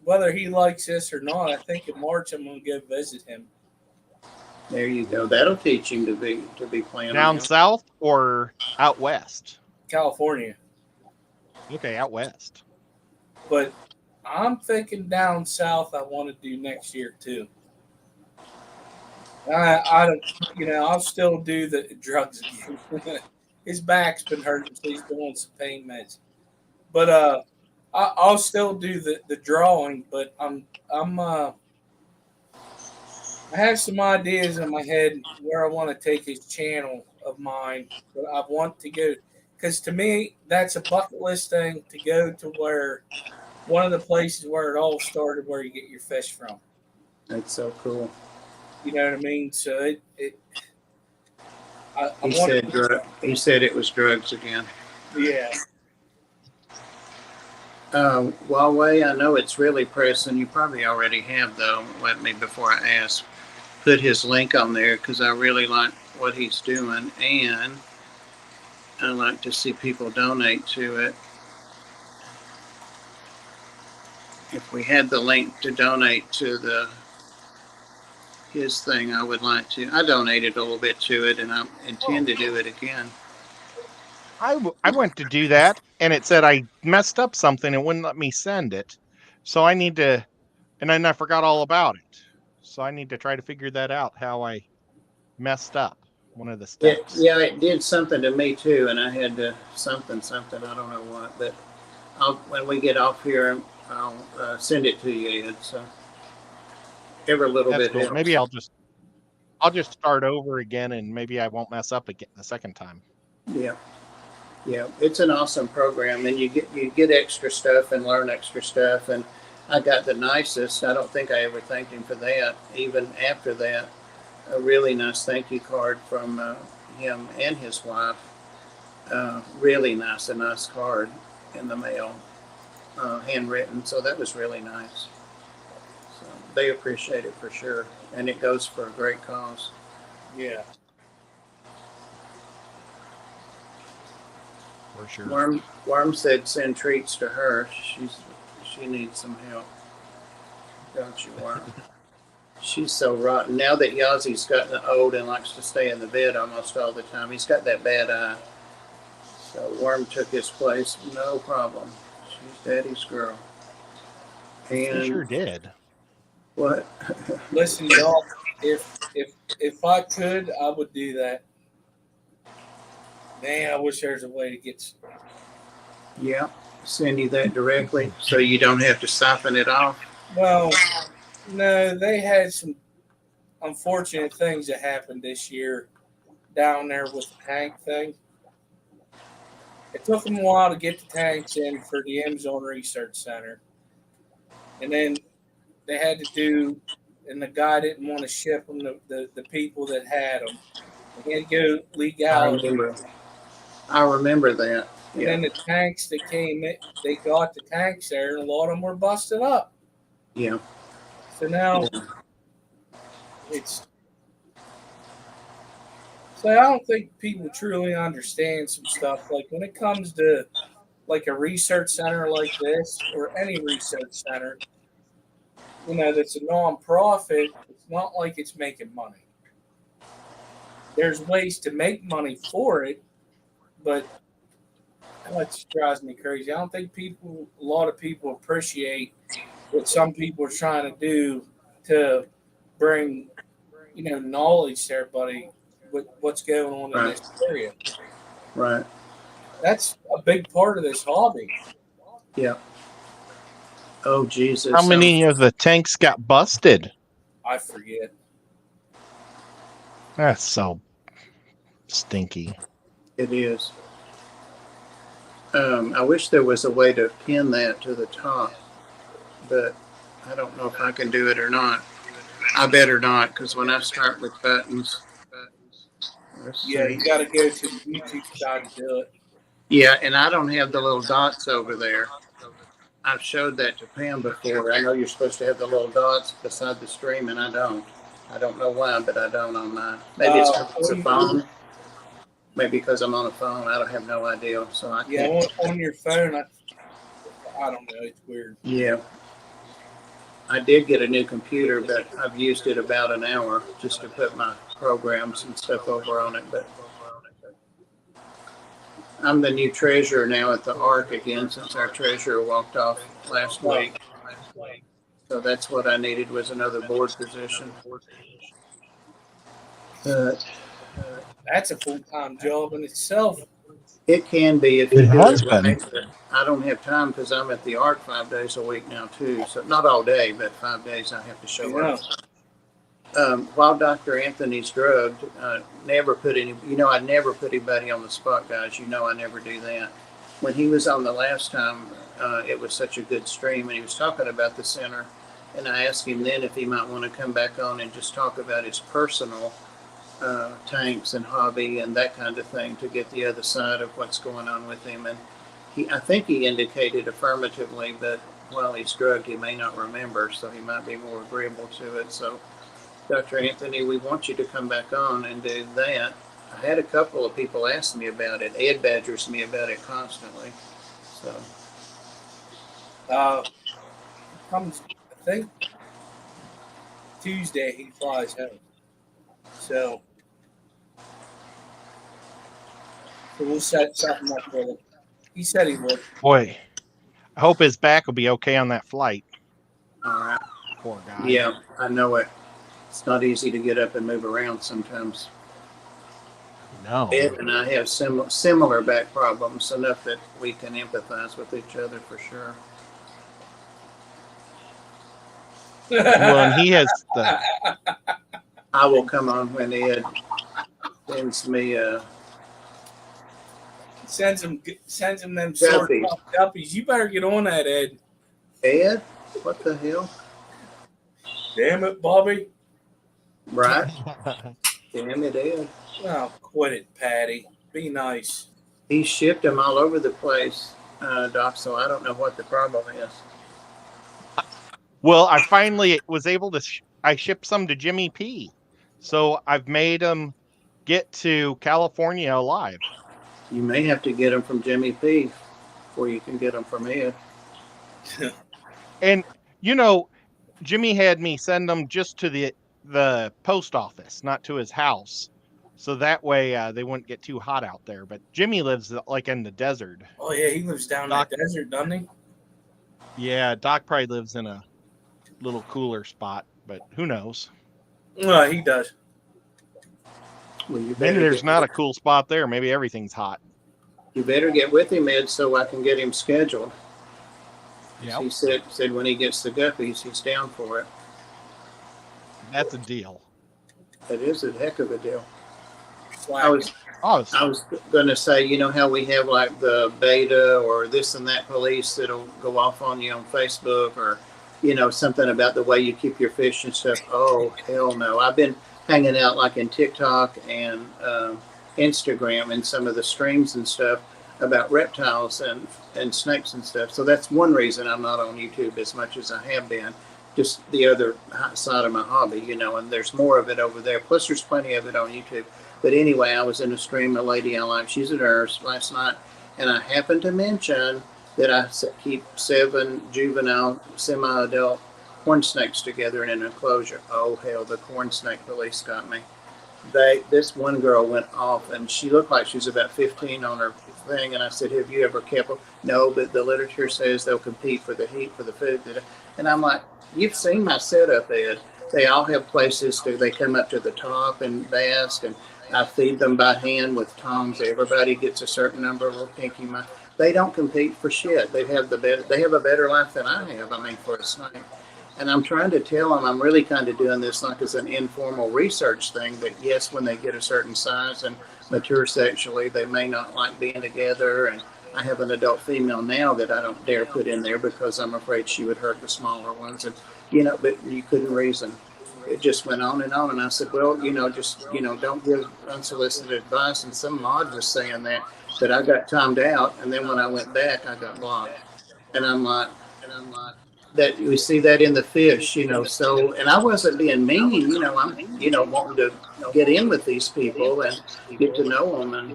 Whether he likes this or not, I think in March I'm going to go visit him. There you go. That'll teach him to be playing down south or out west. California. Okay, out west. But I'm thinking down south. I want to do next year too. I don't. I'll still do the drugs again. His back's been hurting, so he's doing some pain meds. But I'll still do the drawing. But I have some ideas in my head where I want to take his channel of mine. But I want to go because to me that's a bucket list thing to go to where one of the places where it all started, where you get your fish from. That's so cool. You know what I mean? So he said it was drugs again. Yeah. Huawei, I know it's really pressing. You probably already have, though. Let me, before I ask, put his link on there because I really like what he's doing, and I like to see people donate to it. If we had the link to donate to his thing, I would like to. I donated a little bit to it, and I intend to do it again. I went to do that, and it said I messed up something. It wouldn't let me send it. So I need to, and then I forgot all about it. So I need to try to figure that out, how I messed up one of the steps. Yeah, it did something to me, too, and I had to something, I don't know what. But when we get off here, I'll send it to you, Ed. So every little bit cool. helps. Maybe I'll just start over again, and maybe I won't mess up again the second time. Yeah, it's an awesome program, and you get extra stuff and learn extra stuff. And I got the nicest. I don't think I ever thanked him for that. Even after that, a really nice thank you card from him and his wife. Really nice, a nice card in the mail, handwritten. So that was really nice. So they appreciate it for sure, and it goes for a great cause. Yeah. For sure. Worm said send treats to her. She needs some help. Don't you, Worm? She's so rotten. Now that Yazzie's gotten old and likes to stay in the bed almost all the time, he's got that bad eye. So Worm took his place, no problem. She's Daddy's girl. He And sure did. what? Listen, y'all, if I could, I would do that. Man, I wish there's a way to get. Yeah, send you that directly so you don't have to siphon it off. Well, no, they had some unfortunate things that happened this year down there with the tank thing. It took them a while to get the tanks in for the M Zone Research Center. And then they had to do, and the guy didn't want to ship them the people that had them. They had to go legality. I remember that. And Yeah. then the tanks that came in, they got the tanks there, and a lot of them were busted up. Yeah. So now it's. So I don't think people truly understand some stuff. Like when it comes to like a research center like this or any research center, that's a non-profit, it's not like it's making money. There's ways to make money for it, but that just drives me crazy. I don't think a lot of people appreciate what some people are trying to do to bring, knowledge to everybody with what's going on in this area. Right. That's a big part of this hobby. Yeah. Oh, Jesus. How many of the tanks got busted? I forget. That's so stinky. It is. I wish there was a way to pin that to the top, but I don't know if I can do it or not. I better not, because when I start with buttons. Yeah, you got to go to the YouTube side to do it. Yeah, and I don't have the little dots over there. I've showed that to Pam before. I know you're supposed to have the little dots beside the stream, and I don't. I don't know why, but I don't on mine. Maybe it's because it's a phone. Maybe because I'm on a phone. I don't have no idea. So I can't. Yeah, on your phone, I don't know. It's weird. Yeah. I did get a new computer, but I've used it about an hour just to put my programs and stuff over on it. But I'm the new treasurer now at the ARC again since our treasurer walked off last week. So that's what I needed was another board position. That's a full-time job in itself. It can be if you It do has it right. been. I don't have time because I'm at the ARC 5 days a week now too. So not all day, but 5 days I have to show up. While Dr. Anthony's drugged, never put any. I never put anybody on the spot, guys. I never do that. When he was on the last time, it was such a good stream, and he was talking about the center. And I asked him then if he might want to come back on and just talk about his personal tanks and hobby and that kind of thing to get the other side of what's going on with him. And I think he indicated affirmatively, but while he's drugged, he may not remember, so he might be more agreeable to it. So, Dr. Anthony, we want you to come back on and do that. I had a couple of people ask me about it. Ed badgers me about it constantly. So, Comes, I think, Tuesday he flies home. So we'll set something up for him. He said he would. Boy, I hope his back will be okay on that flight. all right. Poor guy. Yeah, I know it. It's not easy to get up and move around sometimes. No. Ed and I have similar back problems, enough that we can empathize with each other for sure. Well, and he has the. I will come on when Ed sends me sends him them sore guppies. You better get on that, Ed. Ed? What the hell? Damn it, Bobby. Right? Damn it, Ed. Oh, quit it, Patty. Be nice. He shipped them all over the place, Doc, so I don't know what the problem is. Well, I finally was able to. I shipped some to Jimmy P. So I've made him get to California alive. You may have to get them from Jimmy P before you can get them from Ed. And, Jimmy had me send them just to the post office, not to his house. So that way they wouldn't get too hot out there. But Jimmy lives like in the desert. Oh yeah, he lives down in Doc, the desert, doesn't he? yeah, Doc probably lives in a little cooler spot, but who knows? He does. Well, you Maybe better there's get, not a cool spot there. Maybe everything's hot. you better get with him, Ed, so I can get him scheduled. Yeah, He said when he gets the guppies, he's down for it. that's a deal. That is a heck of a deal. Slack. I was going to say, you know how we have like the beta or this and that police that'll go off on you on Facebook or, you know, something about the way you keep your fish and stuff. Oh, hell no. I've been hanging out like in TikTok and Instagram and some of the streams and stuff about reptiles and snakes and stuff. So that's one reason I'm not on YouTube as much as I have been. Just the other side of my hobby, you know, and there's more of it over there. Plus, there's plenty of it on YouTube. But anyway, I was in a stream, a lady I like, she's a nurse, last night, and I happened to mention that I keep 7 juvenile, semi-adult corn snakes together in an enclosure. Oh, hell, the corn snake police got me. This one girl went off, and she looked like she was about 15 on her thing, and I said, have you ever kept them? No, but the literature says they'll compete for the heat, for the food. And I'm like, you've seen my setup, Ed. They all have places they come up to the top and bask, and I feed them by hand with tongs. Everybody gets a certain number of little pinky mouth. They don't compete for shit. They have a better life than I have, I mean, for a snake. And I'm trying to tell them, I'm really kind of doing this like as an informal research thing, that yes, when they get a certain size and mature sexually, they may not like being together. And I have an adult female now that I don't dare put in there because I'm afraid she would hurt the smaller ones. And, you know, but you couldn't reason. It just went on. And I said, well, you know, just, you know, don't give unsolicited advice. And some mod was saying that, but I got timed out. And then when I went back, I got blocked. And I'm like, that we see that in the fish, you know. So, and I wasn't being mean, you know. I'm, you know, wanting to get in with these people and get to know them and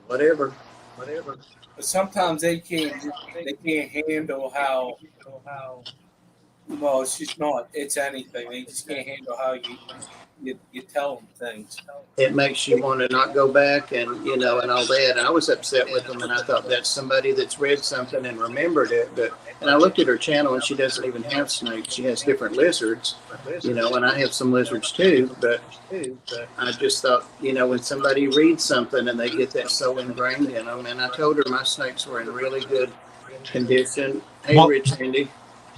whatever. But sometimes they can't handle how. Well, it's just not. It's anything. They just can't handle how you tell them things. It makes you want to not go back and, you know, and all that. And I was upset with them, and I thought that's somebody that's read something and remembered it. And I looked at her channel, and she doesn't even have snakes. She has different lizards, you know, and I have some lizards too. But I just thought, you know, when somebody reads something and they get that so ingrained in them, and I told her my snakes were in really good condition. Hey, Rich Andy.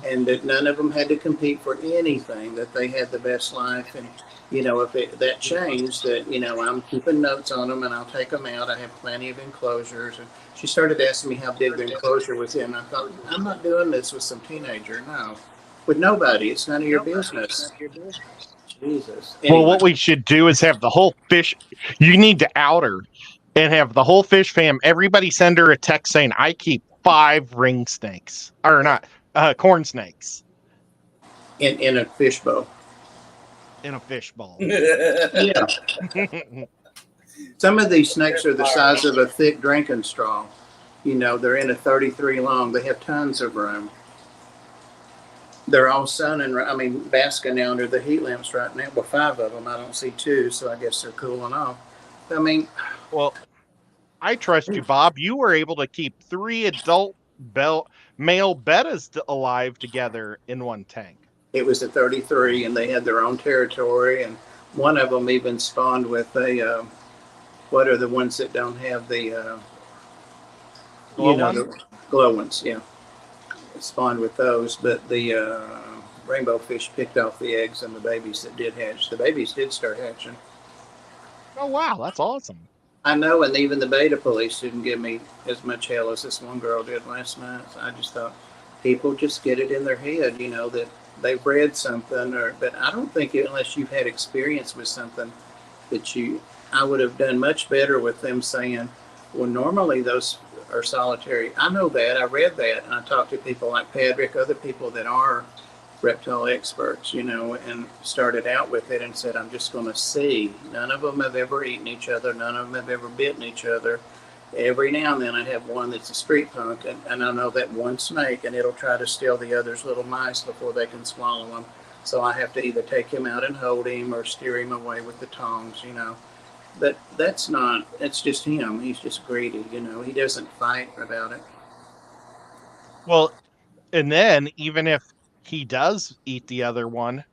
And that none of them had to compete for anything, that they had the best life. And, you know, if that changed, that, you know, I'm keeping notes on them and I'll take them out. I have plenty of enclosures. And she started asking me how big the enclosure was in. I thought, I'm not doing this with some teenager. No, with nobody. It's none of your business. Jesus. Anyway. Well, what we should do is have the whole fish. You need to out her and have the whole fish fam. Everybody send her a text saying, I keep 5 ring snakes. Or not. Corn snakes in a fishbowl. In a fishbowl. Yeah. Some of these snakes are the size of a thick drinking straw. You know, they're in a 33 long. They have tons of room. They're all basking now under the heat lamps right now. Well, 5 of them. I don't see 2, so I guess they're cooling off. I mean, well, I trust you, Bob. You were able to keep 3 adult male bettas alive together in one tank. It was a 33, and they had their own territory, and one of them even spawned with a what are the ones that don't have the the glow ones? Yeah, it spawned with those, but the rainbow fish picked off the eggs and the babies that did hatch. The babies did start hatching. Oh wow, that's awesome. I know, and even the beta police didn't give me as much hell as this one girl did last night. So I just thought people just get it in their head, you know, that they've read something, but I don't think unless you've had experience with something I would have done much better with them saying, well, normally those are solitary. I know that. I read that, and I talked to people like Patrick, other people that are reptile experts, you know, and started out with it and said, I'm just going to see. None of them have ever eaten each other. None of them have ever bitten each other. every now and then I have one that's a street punk, and I know that one snake, and it'll try to steal the other's little mice before they can swallow them. So I have to either take him out and hold him or steer him away with the tongs, you know. But that's just him. He's just greedy, you know. He doesn't fight about it. Well, and then even if he does eat the other one,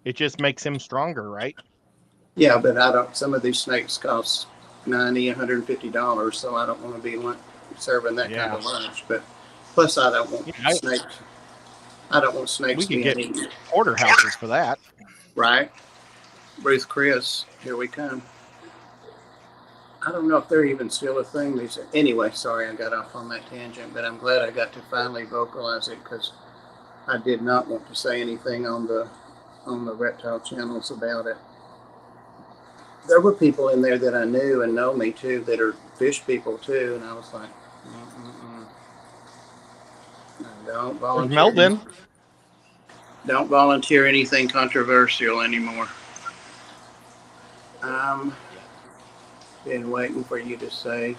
it just makes him stronger, right? Yeah, but I don't. Some of these snakes cost $90, $150, so I don't want to be serving that kind of lunch. But plus, I don't want snakes. I don't want snakes We could being get eaten. porterhouses for that. Right, Ruth Chris, here we come. I don't know if they're even still a thing. Anyway, sorry I got off on that tangent, but I'm glad I got to finally vocalize it because I did not want to say anything on the reptile channels about it. There were people in there that I knew and know me too that are fish people too, and I was like, don't volunteer. Melvin. Don't volunteer anything controversial anymore. Been waiting for you to say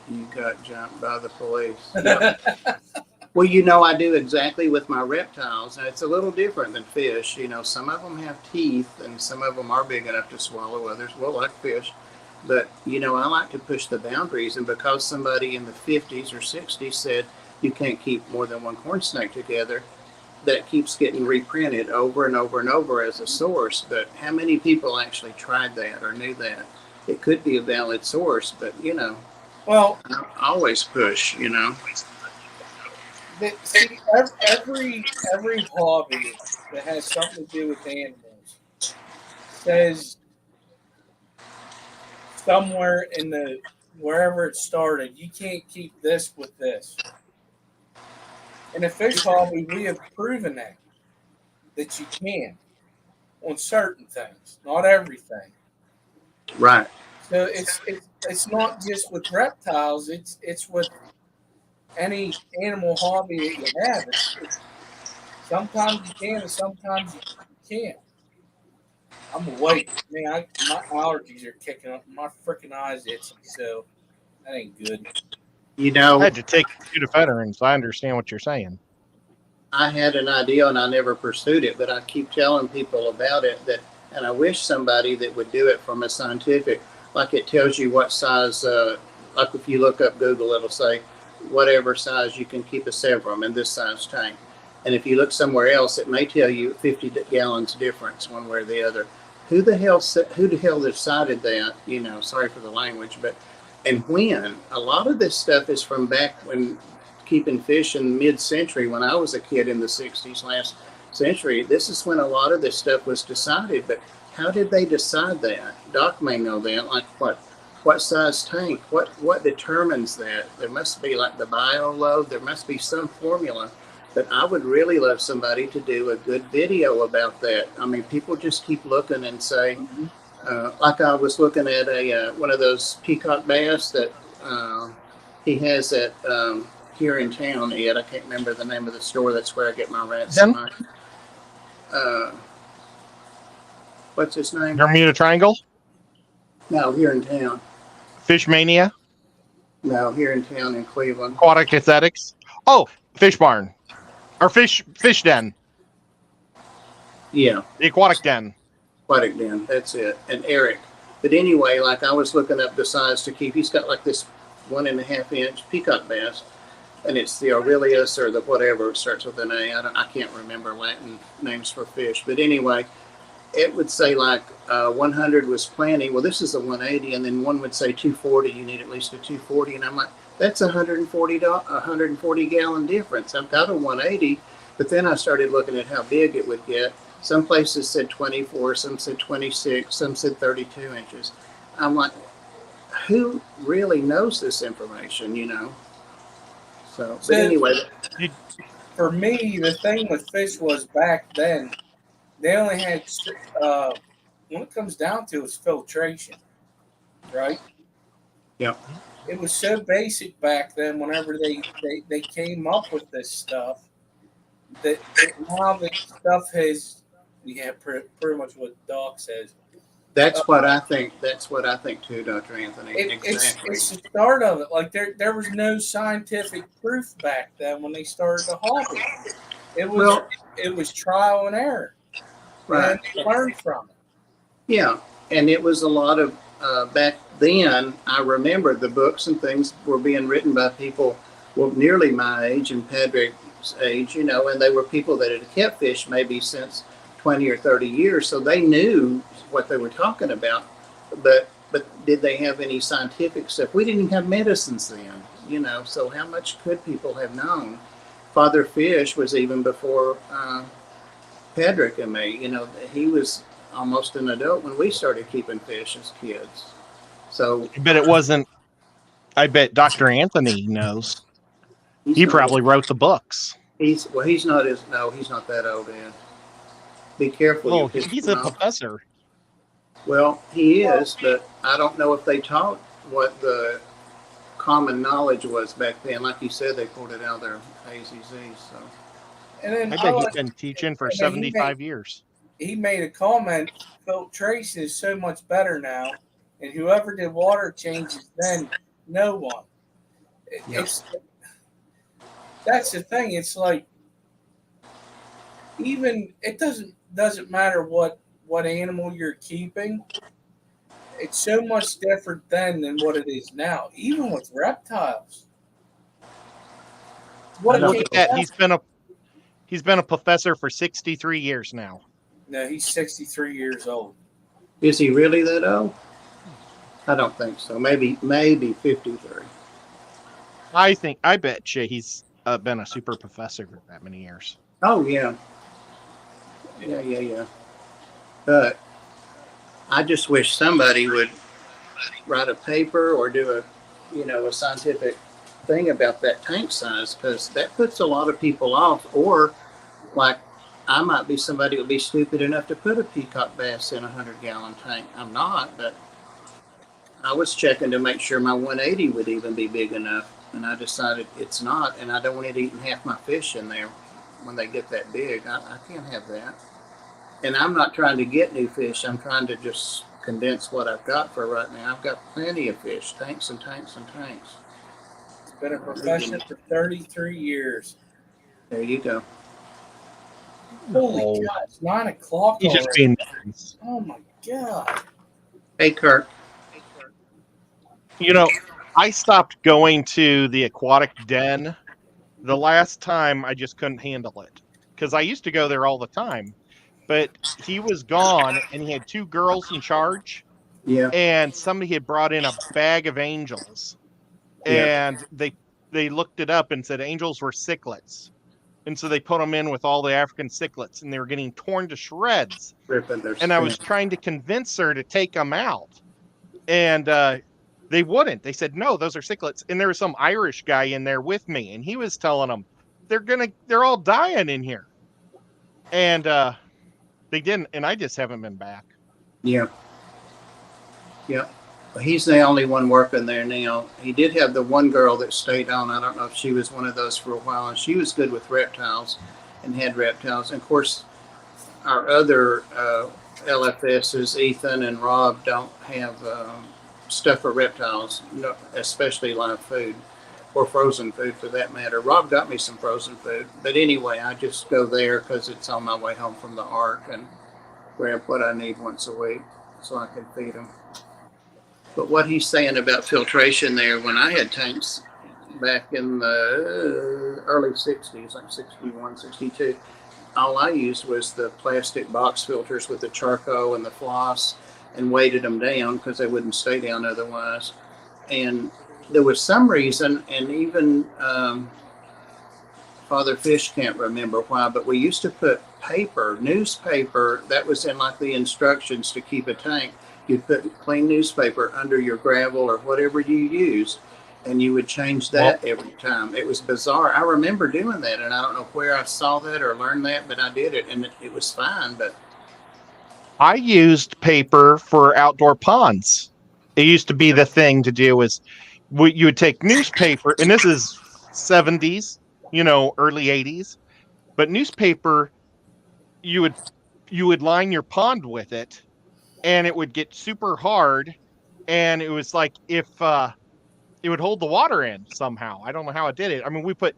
you got jumped by the police. No. Well, you know, I do exactly with my reptiles. And it's a little different than fish. You know, some of them have teeth and some of them are big enough to swallow. Others will, like fish. But, you know, I like to push the boundaries. And because somebody in the 50s or 60s said you can't keep more than one corn snake together, that keeps getting reprinted over and over and over as a source. But how many people actually tried that or knew that? It could be a valid source, but, you know, Well, I always push, you know. See, every hobby that has something to do with animals says somewhere in the wherever it started, you can't keep this with this. In the fish hobby, we have proven that you can on certain things, not everything. Right. So it's not just with reptiles; it's with any animal hobby that you have. Sometimes you can, and sometimes you can't. I'm awake, man. My allergies are kicking up. My freaking eyes itching, so that ain't good. You know, I had to take you to veterans. So I understand what you're saying. I had an idea and I never pursued it, but I keep telling people about it and I wish somebody that would do it from a scientific, like it tells you what size, like if you look up Google, it'll say whatever size you can keep a severum in this size tank. And if you look somewhere else, it may tell you 50 gallons difference one way or the other. Who the hell decided that? You know, sorry for the language, but and when a lot of this stuff is from back when keeping fish in mid-century when I was a kid in the 60s last century. This is when a lot of this stuff was decided, but how did they decide that? Doc may know that, like what size tank, what determines that? There must be like the bio load, there must be some formula, but I would really love somebody to do a good video about that. I mean, people just keep looking and say, like I was looking at one of those peacock bass that he has at here in town, Ed. I can't remember the name of the store. That's where I get my rats. What's his name? Bermuda Triangle? No, here in town. Fish Mania? No, here in town in Cleveland. Aquatic Aesthetics? Oh, Fish Barn. Or Fish Den. Yeah. The Aquatic Den. Aquatic Den, that's it. And Eric. But anyway, like I was looking up the size to keep. He's got like this 1.5 inch peacock bass. And it's the Aurelius or the whatever, it starts with an A. I can't remember Latin names for fish. But anyway, it would say like 100 was plenty. Well, this is a 180, and then one would say 240. You need at least a 240. And I'm like, that's 140 gallon difference. I've got a 180, but then I started looking at how big it would get. Some places said 24, some said 26, some said 32 inches. I'm like, who really knows this information, you know? So, but anyway. For me, the thing with fish was back then, they only had, when it comes down to it, it's filtration, right? Yeah. It was so basic back then whenever they came up with this stuff that now the stuff has, pretty much what Doc says, That's what I think. That's what I think too, Dr. Anthony. Exactly. It's the start of it. Like there was no scientific proof back then when they started the hobby. It was Well, it was trial and error, and right. then they learned from it. Yeah, and it was a lot of back then. I remember the books and things were being written by people, well, nearly my age and Patrick's age, you know, and they were people that had kept fish maybe since 20 or 30 years, so they knew what they were talking about. But did they have any scientific stuff? We didn't even have medicines then, you know. So how much could people have known? Father Fish was even before Patrick and me. You know, he was almost an adult when we started keeping fish as kids. So, But it wasn't. I bet Dr. Anthony knows. He probably wrote the books. He's not as no, he's not that old, Ed. Be careful. Oh, he's a professor. Well, he is, but I don't know if they taught what the common knowledge was back then. Like you said, they pulled it out of their AZZ. So, And then I bet he's been teaching for 75 years. He made a comment. Filtration is so much better now, and whoever did water changes then, no one. That's the thing. It's like even it doesn't matter what animal you're keeping. It's so much different then than what it is now. Even with reptiles. Look at that. He's been a professor for 63 years now. No, he's 63 years old. is he really that old? I don't think so. Maybe 53. I bet you he's been a super professor for that many years. Oh yeah. Yeah. But I just wish somebody would write a paper or do a scientific thing about that tank size, because that puts a lot of people off. Or like I might be somebody who would be stupid enough to put a peacock bass in a 100-gallon tank. I'm not, but I was checking to make sure my 180 would even be big enough, and I decided it's not, and I don't want it eating half my fish in there when they get that big. I can't have that. And I'm not trying to get new fish. I'm trying to just condense what I've got for right now. I've got plenty of fish, tanks and tanks and tanks. It's been a profession for 33 years. There you go. Holy God, it's 9 o'clock He's already. just being nice. Oh my God. Hey, Kirk. You know, I stopped going to the aquatic den. The last time I just couldn't handle it because I used to go there all the time. But he was gone, and he had 2 girls in charge. Yeah. And somebody had brought in a bag of angels, and they looked it up and said angels were cichlids, and so they put them in with all the African cichlids, and they were getting torn to shreds. And I was trying to convince her to take them out, and they wouldn't. They said no, those are cichlids. And there was some Irish guy in there with me, and he was telling them they're all dying in here, and they didn't, and I just haven't been back. Yeah. Well, he's the only one working there now. He did have the one girl that stayed on. I don't know if she was one of those for a while, and she was good with reptiles and had reptiles. And of course, our other LFSs, Ethan and Rob, don't have stuff for reptiles, especially live food or frozen food for that matter. Rob got me some frozen food, but anyway, I just go there because it's on my way home from the Ark and grab what I need once a week so I can feed them. But what he's saying about filtration there, when I had tanks back in the early 60s, like 61, 62, all I used was the plastic box filters with the charcoal and the floss and weighted them down because they wouldn't stay down otherwise. And there was some reason, and even Father Fish can't remember why, but we used to put newspaper, that was in like the instructions to keep a tank. You'd put clean newspaper under your gravel or whatever you used, and you would change that every time. It was bizarre. I remember doing that, and I don't know where I saw that or learned that, but I did it, and it was fine. But I used paper for outdoor ponds. It used to be the thing to do is you would take newspaper, and this is 70s, early 80s, but newspaper, you would line your pond with it, and it would get super hard, and it was like if it would hold the water in somehow. I don't know how it did it. I mean, we put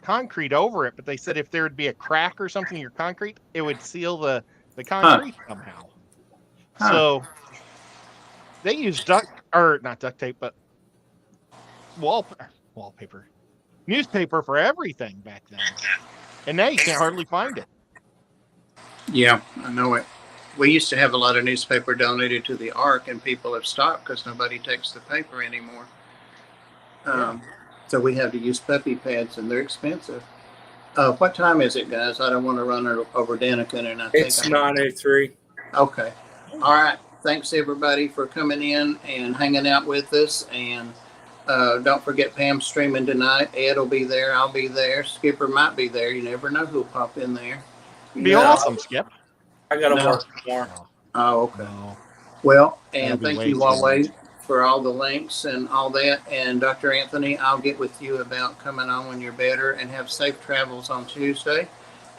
concrete over it, but they said if there would be a crack or something in your concrete, it would seal the concrete somehow. Huh. So they used not duct tape, but wallpaper, newspaper for everything back then. And now you can't hardly find it. Yeah, I know it. We used to have a lot of newspaper donated to the Ark, and people have stopped because nobody takes the paper anymore. So we have to use puppy pads, and they're expensive. What time is it, guys? I don't want to run over Daniken, and I think It's 9:03. Okay. All right. Thanks everybody for coming in and hanging out with us. And don't forget Pam's streaming tonight. Ed will be there. I'll be there. Skipper might be there. You never know who'll pop in there. Be awesome, Skip. I got to No. work tomorrow. Oh, okay. No. Well, and That'll be thank way you, too Wally, for all the links and all that. And Dr. Anthony, I'll get with you about coming on when you're better, and have safe travels on Tuesday.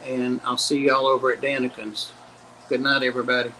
And I'll see y'all over at Daniken's. Good night, everybody.